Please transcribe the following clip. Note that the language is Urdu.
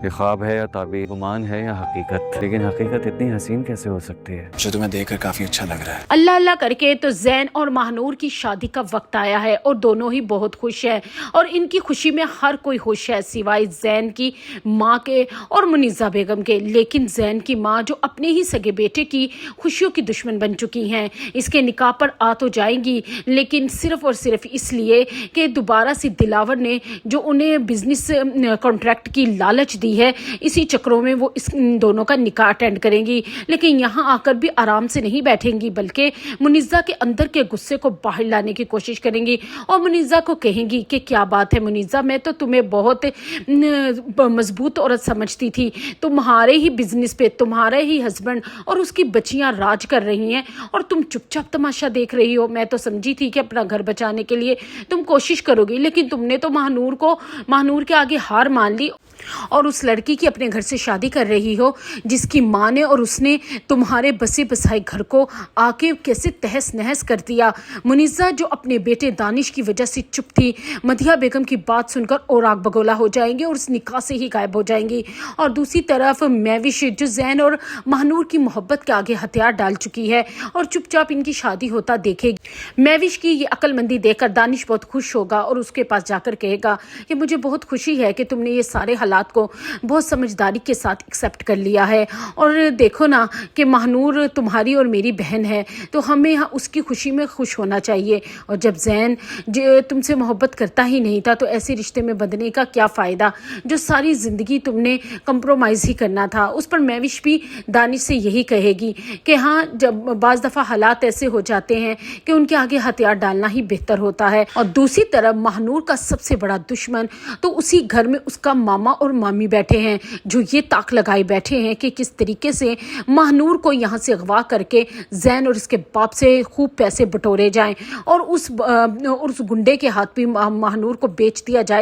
یہ خواب ہے یا تعبیر، گمان ہے یا حقیقت، لیکن حقیقت اتنی حسین کیسے ہو سکتی ہے؟ جو تمہیں دیکھ کر کافی اچھا لگ رہا ہے۔ اللہ اللہ کر کے تو زین اور ماہنور کی شادی کا وقت آیا ہے اور دونوں ہی بہت خوش ہیں، اور ان کی خوشی میں ہر کوئی خوش ہے سوائے زین کی ماں کے اور منیزہ بیگم کے۔ لیکن زین کی ماں جو اپنے ہی سگے بیٹے کی خوشیوں کی دشمن بن چکی ہیں، اس کے نکاح پر آ تو جائیں گی لیکن صرف اور صرف اس لیے کہ دوبارہ سے دلاور نے جو انہیں بزنس کانٹریکٹ کی لالچ دی ہے، اسی چکروں میں وہ اس دونوں کا نکاح اٹینڈ کریں گی۔ لیکن یہاں آ کر بھی آرام سے نہیں بیٹھیں گی بلکہ منیزہ کے اندر کے غصے کو باہر لانے کی کوشش کریں گی اور منیزہ کو کہیں گی کہ کیا بات ہے منیزہ، میں تو تمہیں بہت مضبوط عورت سمجھتی تھی، تمہارے ہی بزنس پہ تمہارے ہی ہسبینڈ اور اس کی بچیاں راج کر رہی ہیں اور تم چپ چاپ تماشا دیکھ رہی ہو۔ میں تو سمجھی تھی کہ اپنا گھر بچانے کے لیے تم کوشش کرو گی، لیکن تم نے تو ماہنور کے آگے ہار مان لی اور اس لڑکی کی اپنے گھر سے شادی کر رہی ہو جس کی ماں نے اور اس نے تمہارے بسے بسائے گھر کو آ کے کیسے تہس نہس کر دیا۔ منیزہ جو اپنے بیٹے دانش کی وجہ سے چپ تھی، مدیحہ بیگم کی بات سن کر اور آگ بگولا ہو جائیں گے اور اس نکاح سے ہی غائب ہو جائیں گی، اور دوسری طرف میوش جو زین اور ماہنور کی محبت کے آگے ہتھیار ڈال چکی ہے اور چپ چاپ ان کی شادی ہوتا دیکھے گی۔ میوش کی یہ عقل مندی دیکھ کر دانش بہت خوش ہوگا اور اس کے پاس جا کر کہے گا کہ مجھے بہت خوشی ہے کہ تم نے یہ سارے حالات کو بہت سمجھداری کے ساتھ ایکسیپٹ کر لیا ہے، اور دیکھو نا کہ ماہنور تمہاری اور میری بہن ہے تو ہمیں اس کی خوشی میں خوش ہونا چاہیے، اور جب زین تم سے محبت کرتا ہی نہیں تھا تو ایسے رشتے میں بندھنے کا کیا فائدہ جو ساری زندگی تم نے کمپرومائز ہی کرنا تھا۔ اس پر میوش بھی دانش سے یہی کہے گی کہ ہاں جب بعض دفعہ حالات ایسے ہو جاتے ہیں کہ ان کے آگے ہتھیار ڈالنا ہی بہتر ہوتا ہے، اور دوسری طرف ماہنور کا سب سے بڑا دشمن تو اسی گھر میں اس کا ماما اور مامی بیٹھے ہیں جو یہ تاک لگائے بیٹھے ہیں کہ کس طریقے سے ماہنور کو یہاں سے اغوا کر کے زین اور اس کے باپ سے خوب پیسے بٹورے جائیں اور اس گنڈے کے ہاتھ بھی ماہنور کو بیچ دیا جائے